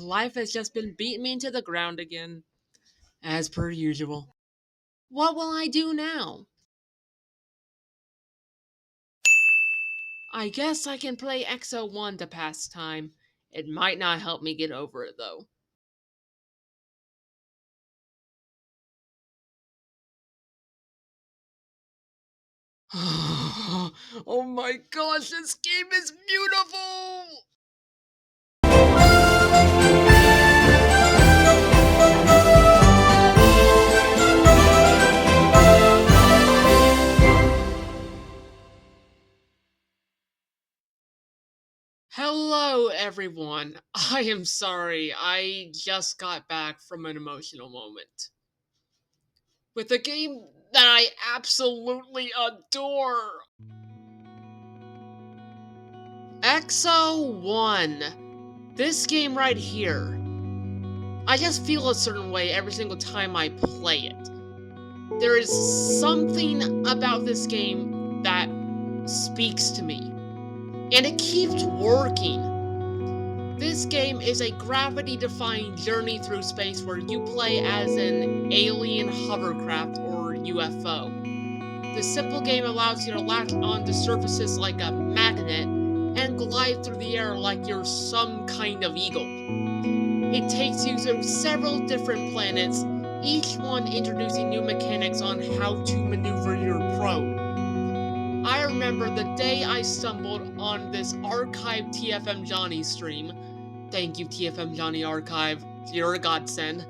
Life has just been beating me into the ground again, as per usual. What will I do now? I guess I can play Exo One to pass time. It might not help me get over it though. Oh my gosh, this game is beautiful! Hello, everyone. I am sorry, I just got back from an emotional moment. With a game that I absolutely adore! Exo One. This game right here. I just feel a certain way every single time I play it. There is something about this game that speaks to me, and it keeps working. This game is a gravity-defying journey through space where you play as an alien hovercraft or UFO. The simple game allows you to latch onto surfaces like a magnet and glide through the air like you're some kind of eagle. It takes you through several different planets, each one introducing new mechanics on how to maneuver your probe. I remember the day I stumbled on this archived TFM Johnny stream. Thank you, TFM Johnny Archive. You're a godsend.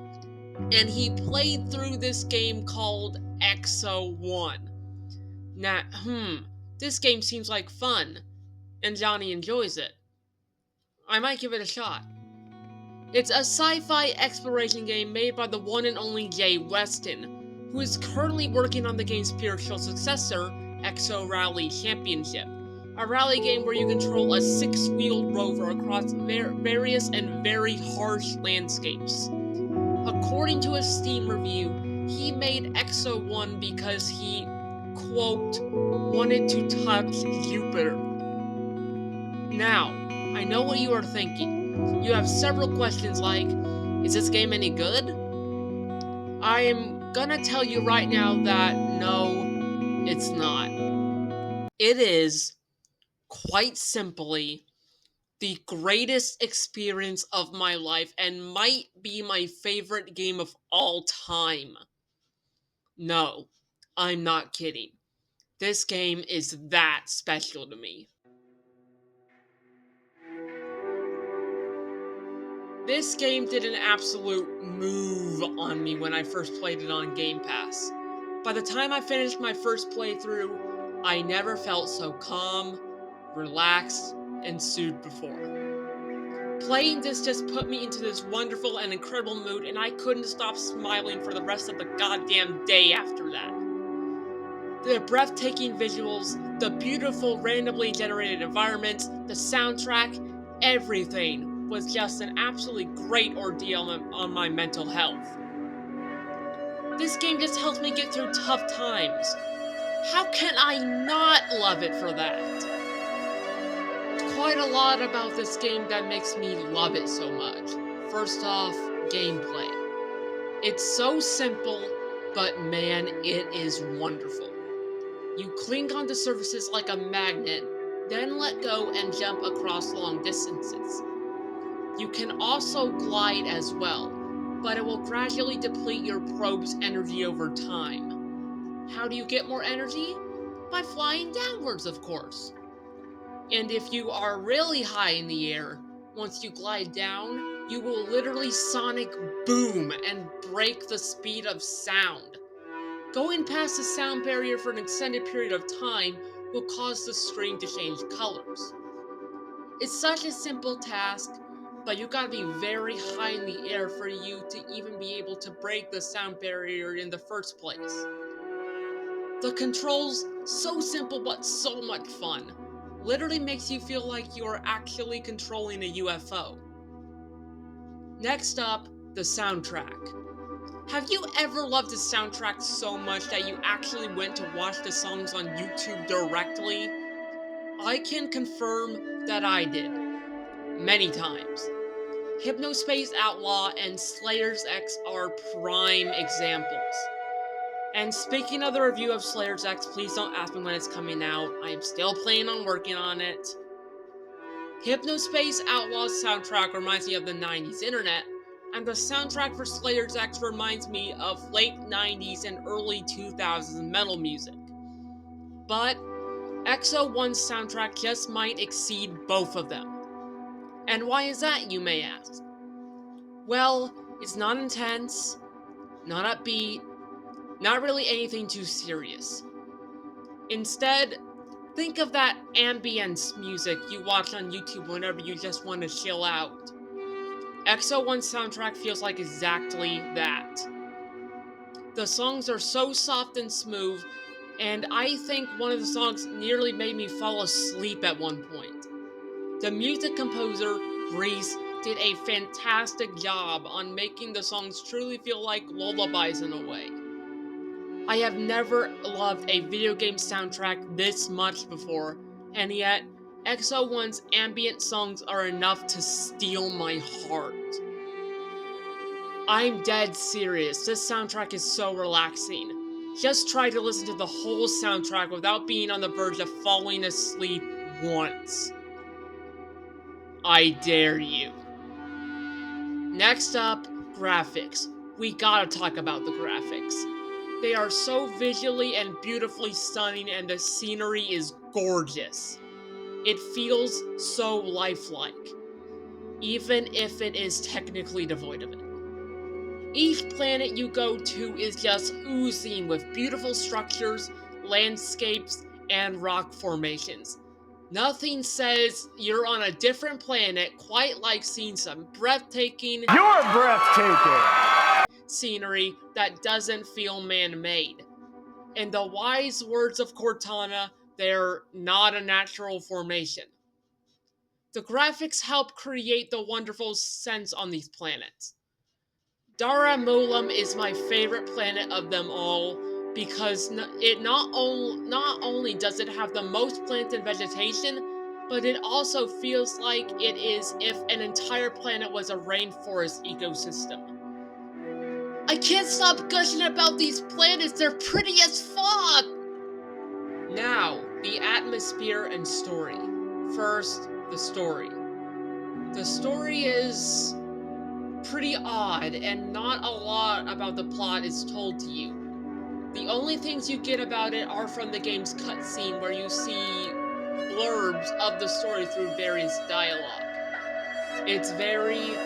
And he played through this game called Exo One. Now, this game seems like fun, and Johnny enjoys it. I might give it a shot. It's a sci-fi exploration game made by the one and only Jay Weston, who is currently working on the game's spiritual successor, Exo Rally Championship, a rally game where you control a six-wheeled rover across various and very harsh landscapes. According to a Steam review, he made Exo One because he, quote, wanted to touch Jupiter. Now, I know what you are thinking. You have several questions like, is this game any good? I am gonna tell you right now that no, it's not. It is, quite simply, the greatest experience of my life and might be my favorite game of all time. No, I'm not kidding. This game is that special to me. This game did an absolute move on me when I first played it on Game Pass. By the time I finished my first playthrough, I never felt so calm, relaxed, and soothed before. Playing this just put me into this wonderful and incredible mood, and I couldn't stop smiling for the rest of the goddamn day after that. The breathtaking visuals, the beautiful randomly generated environments, the soundtrack, everything was just an absolutely great ordeal on my mental health. This game just helps me get through tough times. How can I not love it for that? Quite a lot about this game that makes me love it so much. First off, gameplay. It's so simple, but man, it is wonderful. You cling onto surfaces like a magnet, then let go and jump across long distances. You can also glide as well, but it will gradually deplete your probe's energy over time. How do you get more energy? By flying downwards, of course. And if you are really high in the air, once you glide down, you will literally sonic boom and break the speed of sound. Going past the sound barrier for an extended period of time will cause the screen to change colors. It's such a simple task, but you gotta be very high in the air for you to even be able to break the sound barrier in the first place. The controls, so simple but so much fun. Literally makes you feel like you're actually controlling a UFO. Next up, the soundtrack. Have you ever loved the soundtrack so much that you actually went to watch the songs on YouTube directly? I can confirm that I did. Many times. Hypnospace Outlaw and Slayer's X are prime examples. And speaking of the review of Slayer's X, please don't ask me when it's coming out. I'm still planning on working on it. Hypnospace Outlaw's soundtrack reminds me of the 90s internet, and the soundtrack for Slayer's X reminds me of late 90s and early 2000s metal music. But Exo One's soundtrack just might exceed both of them. And why is that, you may ask? Well, it's not intense, not upbeat, not really anything too serious. Instead, think of that ambience music you watch on YouTube whenever you just want to chill out. Exo One's soundtrack feels like exactly that. The songs are so soft and smooth, and I think one of the songs nearly made me fall asleep at one point. The music composer, Reese, did a fantastic job on making the songs truly feel like lullabies in a way. I have never loved a video game soundtrack this much before, and yet, Exo One's ambient songs are enough to steal my heart. I'm dead serious, this soundtrack is so relaxing. Just try to listen to the whole soundtrack without being on the verge of falling asleep once. I dare you. Next up, graphics. We gotta talk about the graphics. They are so visually and beautifully stunning, and the scenery is gorgeous. It feels so lifelike, even if it is technically devoid of it. Each planet you go to is just oozing with beautiful structures, landscapes, and rock formations. Nothing says you're on a different planet quite like seeing some breathtaking scenery that doesn't feel man-made. In the wise words of Cortana, they're not a natural formation. The graphics help create the wonderful sense on these planets. Daramulam is my favorite planet of them all because it not only does it have the most plants and vegetation, but it also feels like it is if an entire planet was a rainforest ecosystem. I can't stop gushing about these planets, they're pretty as fuck! Now, the atmosphere and story. First, the story. The story is pretty odd, and not a lot about the plot is told to you. The only things you get about it are from the game's cutscene, where you see blurbs of the story through various dialogue. It's very,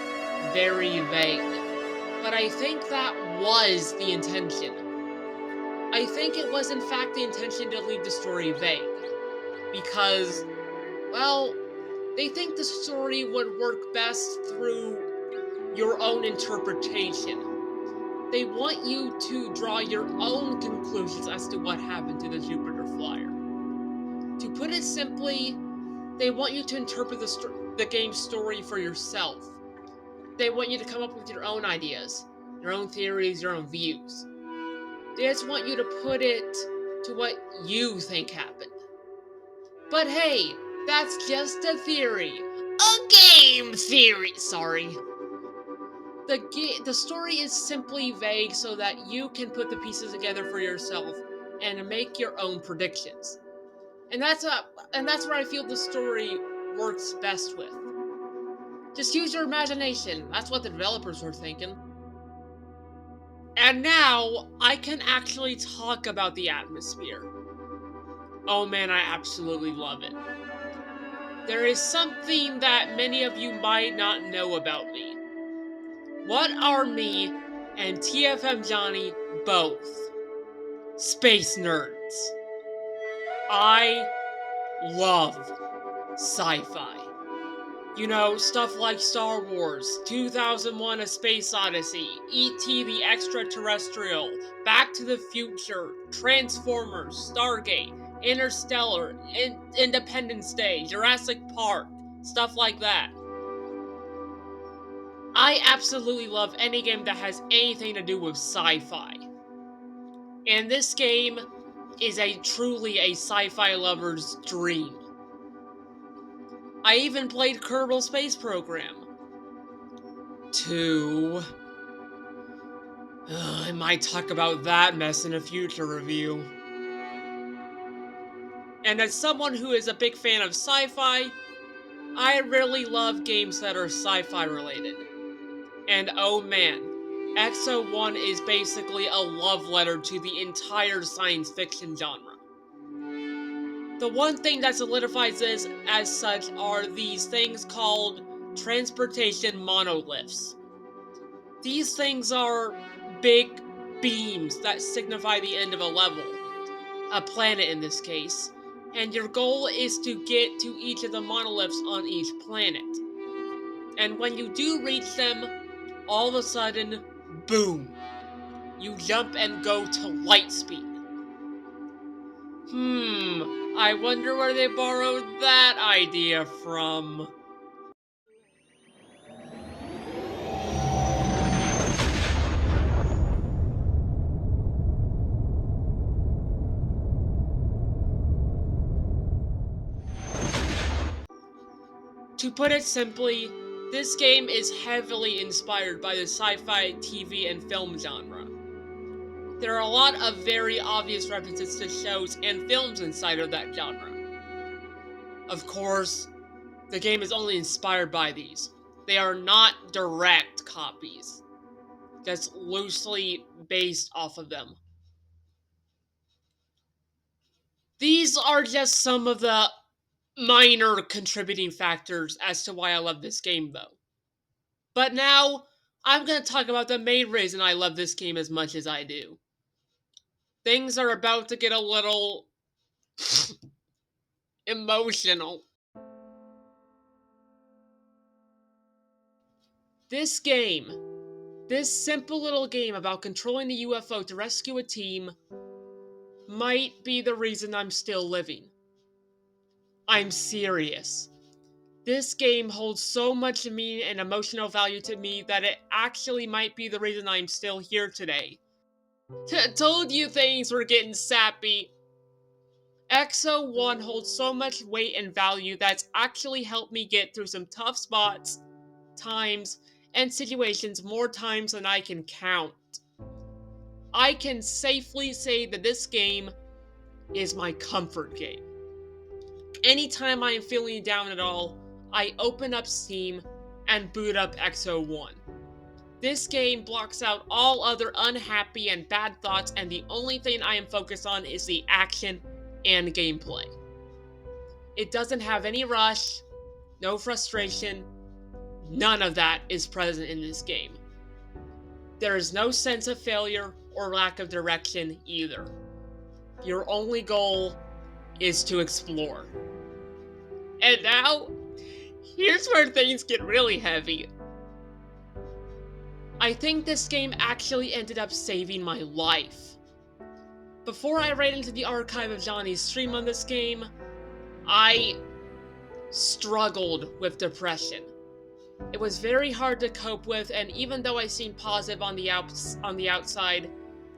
very vague. But I think that was the intention. I think it was in fact the intention to leave the story vague. Because, well, they think the story would work best through your own interpretation. They want you to draw your own conclusions as to what happened to the Jupiter Flyer. To put it simply, they want you to interpret the game's story for yourself. They want you to come up with your own ideas, your own theories, your own views. They just want you to put it to what you think happened. But hey, that's just a theory. A game theory! Sorry. The story is simply vague so that you can put the pieces together for yourself and make your own predictions. And that's where I feel the story works best with. Just use your imagination. That's what the developers were thinking. And now, I can actually talk about the atmosphere. Oh man, I absolutely love it. There is something that many of you might not know about me. What are me and TFM Johnny both? Space nerds. I love sci-fi. You know, stuff like Star Wars, 2001: A Space Odyssey, E.T. the Extraterrestrial, Back to the Future, Transformers, Stargate, Interstellar, Independence Day, Jurassic Park, stuff like that. I absolutely love any game that has anything to do with sci-fi. And this game is truly a sci-fi lover's dream. I even played Kerbal Space Program. 2. I might talk about that mess in a future review. And as someone who is a big fan of sci-fi, I really love games that are sci-fi related. And oh man, Exo One is basically a love letter to the entire science fiction genre. The one thing that solidifies this as such are these things called transportation monoliths. These things are big beams that signify the end of a level, a planet in this case, and your goal is to get to each of the monoliths on each planet. And when you do reach them, all of a sudden, boom, you jump and go to light speed. I wonder where they borrowed that idea from. To put it simply, this game is heavily inspired by the sci-fi TV and film genre. There are a lot of very obvious references to shows and films inside of that genre. Of course, the game is only inspired by these. They are not direct copies, just loosely based off of them. These are just some of the minor contributing factors as to why I love this game, though. But now, I'm going to talk about the main reason I love this game as much as I do. Things are about to get a little emotional. This game, this simple little game about controlling a UFO to rescue a team, might be the reason I'm still living. I'm serious. This game holds so much meaning and emotional value to me that it actually might be the reason I'm still here today. Told you things were getting sappy. Exo One holds so much weight and value that's actually helped me get through some tough spots, times, and situations more times than I can count. I can safely say that this game is my comfort game. Anytime I am feeling down at all, I open up Steam and boot up Exo One. This game blocks out all other unhappy and bad thoughts, and the only thing I am focused on is the action and gameplay. It doesn't have any rush, no frustration, none of that is present in this game. There is no sense of failure or lack of direction either. Your only goal is to explore. And now, here's where things get really heavy. I think this game actually ended up saving my life. Before I ran into the archive of Johnny's stream on this game, I struggled with depression. It was very hard to cope with, and even though I seemed positive on the outside,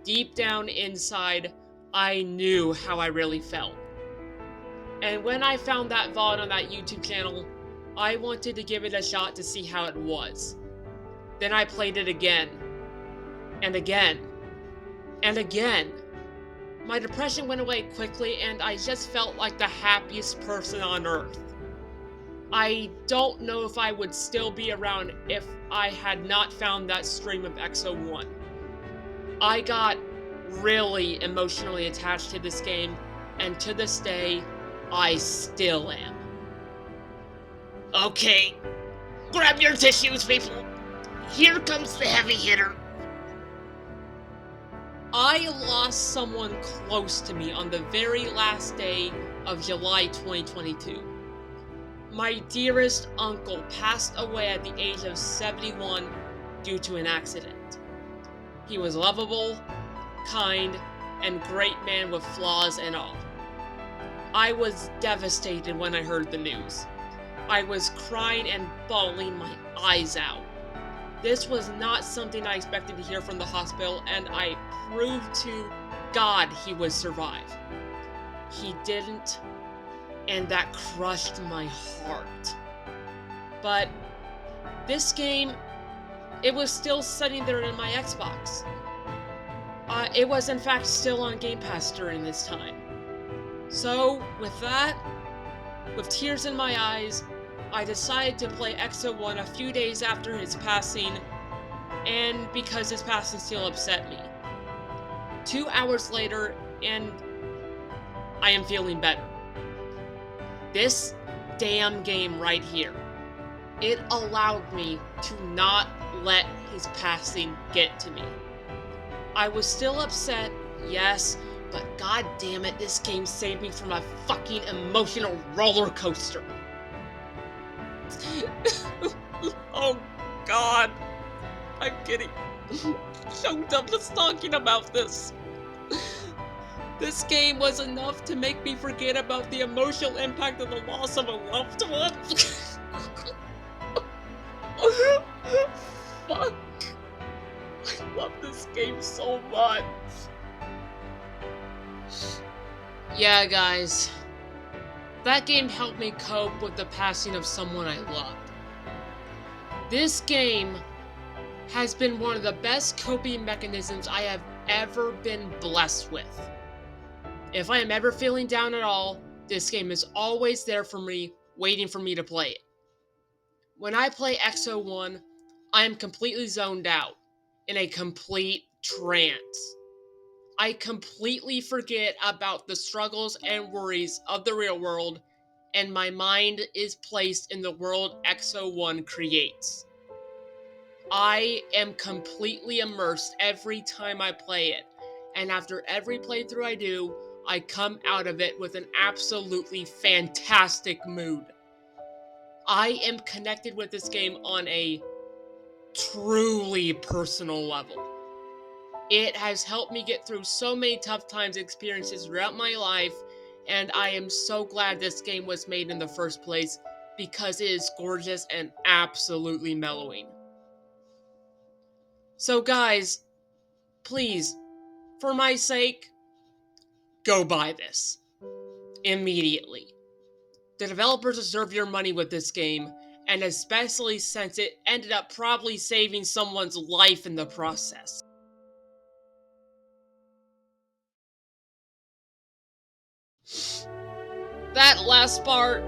deep down inside, I knew how I really felt. And when I found that VOD on that YouTube channel, I wanted to give it a shot to see how it was. Then I played it again, and again, and again. My depression went away quickly, and I just felt like the happiest person on earth. I don't know if I would still be around if I had not found that stream of Exo One. I got really emotionally attached to this game, and to this day, I still am. Okay, grab your tissues, people. Here comes the heavy hitter. I lost someone close to me on the very last day of July 2022. My dearest uncle passed away at the age of 71 due to an accident. He was lovable, kind, and great man with flaws and all. I was devastated when I heard the news. I was crying and bawling my eyes out. This was not something I expected to hear from the hospital, and I proved to God he would survive. He didn't, and that crushed my heart. But this game, it was still sitting there in my Xbox. It was in fact still on Game Pass during this time. So, with that, with tears in my eyes, I decided to play Exo One a few days after his passing, and because his passing still upset me. 2 hours later, and I am feeling better. This damn game right here, it allowed me to not let his passing get to me. I was still upset, yes, but god damn it, this game saved me from a fucking emotional roller coaster. Oh god, I'm getting choked up just talking about this. This game was enough to make me forget about the emotional impact of the loss of a loved one. Fuck. I love this game so much. Yeah, guys. That game helped me cope with the passing of someone I loved. This game has been one of the best coping mechanisms I have ever been blessed with. If I am ever feeling down at all, this game is always there for me, waiting for me to play it. When I play Exo One, I am completely zoned out, in a complete trance. I completely forget about the struggles and worries of the real world, and my mind is placed in the world Exo One creates. I am completely immersed every time I play it, and after every playthrough I do, I come out of it with an absolutely fantastic mood. I am connected with this game on a truly personal level. It has helped me get through so many tough times and experiences throughout my life, and I am so glad this game was made in the first place because it is gorgeous and absolutely mellowing. So guys, please, for my sake, go buy this. Immediately. The developers deserve your money with this game, and especially since it ended up probably saving someone's life in the process. That last part,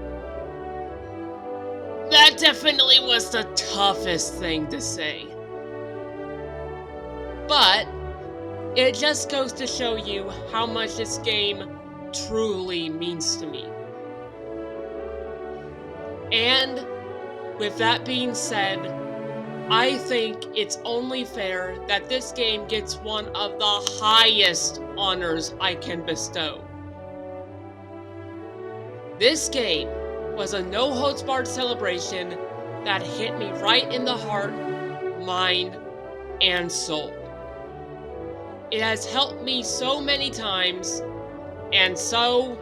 that definitely was the toughest thing to say. But it just goes to show you how much this game truly means to me. And with that being said, I think it's only fair that this game gets one of the highest honors I can bestow. This game was a no-holds-barred celebration that hit me right in the heart, mind, and soul. It has helped me so many times, and so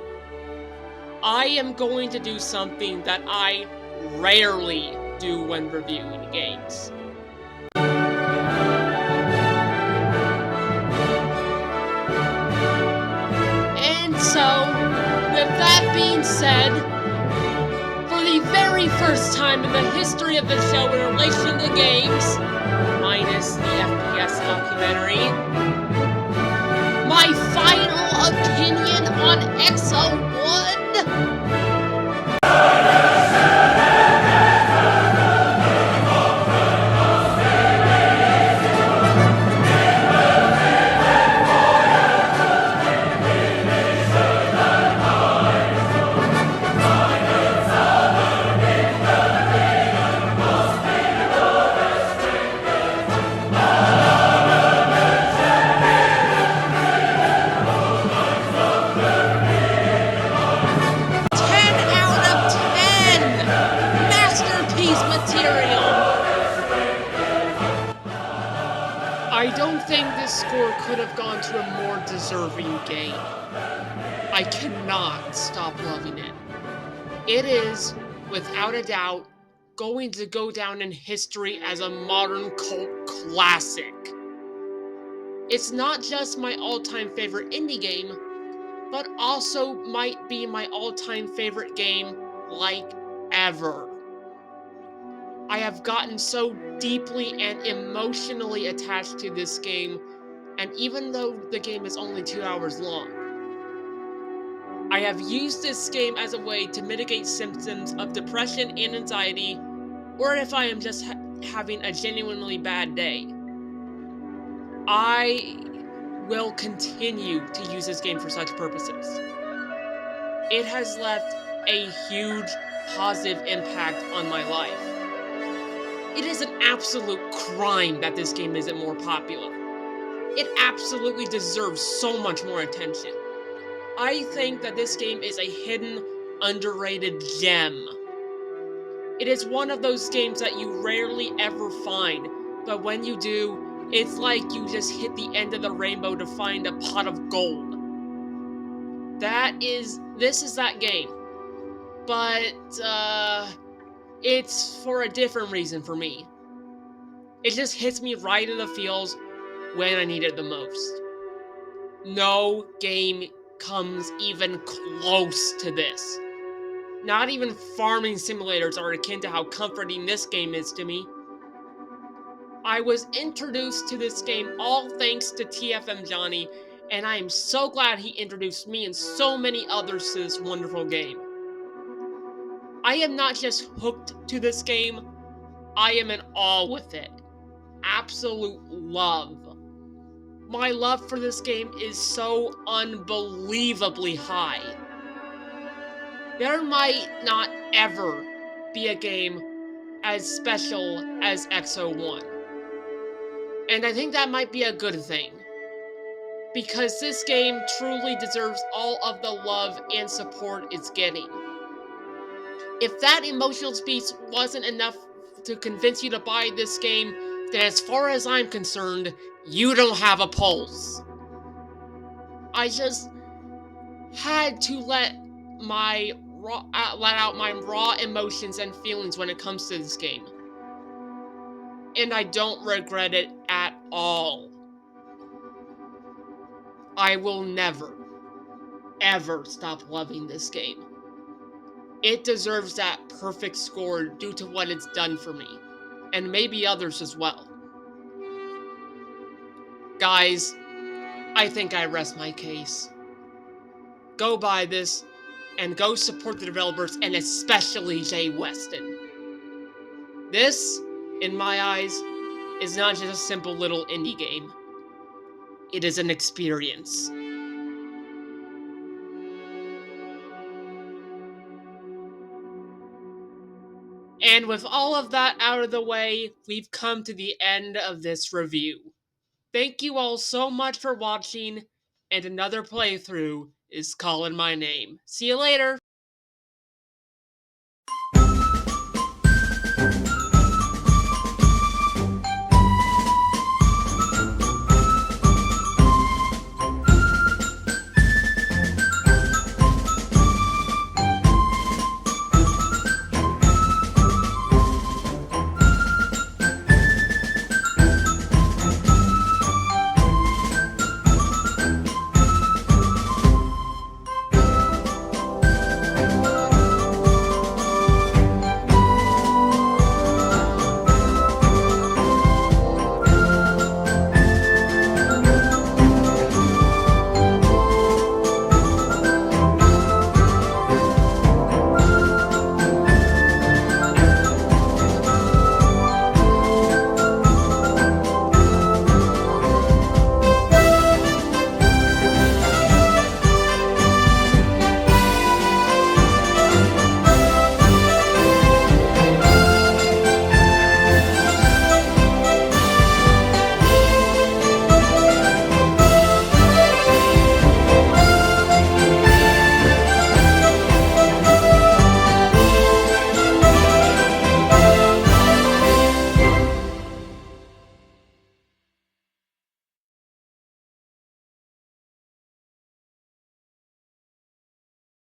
I am going to do something that I rarely do when reviewing games. And so, with that being said, for the very first time in the history of the show in relation to games, minus the FPS documentary, my final opinion on Exo One. I don't think this score could have gone to a more deserving game. I cannot stop loving it. It is, without a doubt, going to go down in history as a modern cult classic. It's not just my all-time favorite indie game, but also might be my all-time favorite game, like, ever. I have gotten so deeply and emotionally attached to this game, and even though the game is only 2 hours long, I have used this game as a way to mitigate symptoms of depression and anxiety, or if I am just having a genuinely bad day. I will continue to use this game for such purposes. It has left a huge positive impact on my life. It is an absolute crime that this game isn't more popular. It absolutely deserves so much more attention. I think that this game is a hidden, underrated gem. It is one of those games that you rarely ever find, but when you do, it's like you just hit the end of the rainbow to find a pot of gold. This is that game. But, it's for a different reason for me. It just hits me right in the feels when I need it the most. No game comes even close to this. Not even farming simulators are akin to how comforting this game is to me. I was introduced to this game all thanks to TFM Johnny, and I am so glad he introduced me and so many others to this wonderful game. I am not just hooked to this game, I am in awe with it. Absolute love. My love for this game is so unbelievably high. There might not ever be a game as special as Exo One. And I think that might be a good thing. Because this game truly deserves all of the love and support it's getting. If that emotional speech wasn't enough to convince you to buy this game, then as far as I'm concerned, you don't have a pulse. I just had to let out my raw emotions and feelings when it comes to this game. And I don't regret it at all. I will never, ever stop loving this game. It deserves that perfect score due to what it's done for me, and maybe others as well. Guys, I think I rest my case. Go buy this, and go support the developers, and especially Jay Weston. This, in my eyes, is not just a simple little indie game. It is an experience. And with all of that out of the way, we've come to the end of this review. Thank you all so much for watching, and another playthrough is calling my name. See you later!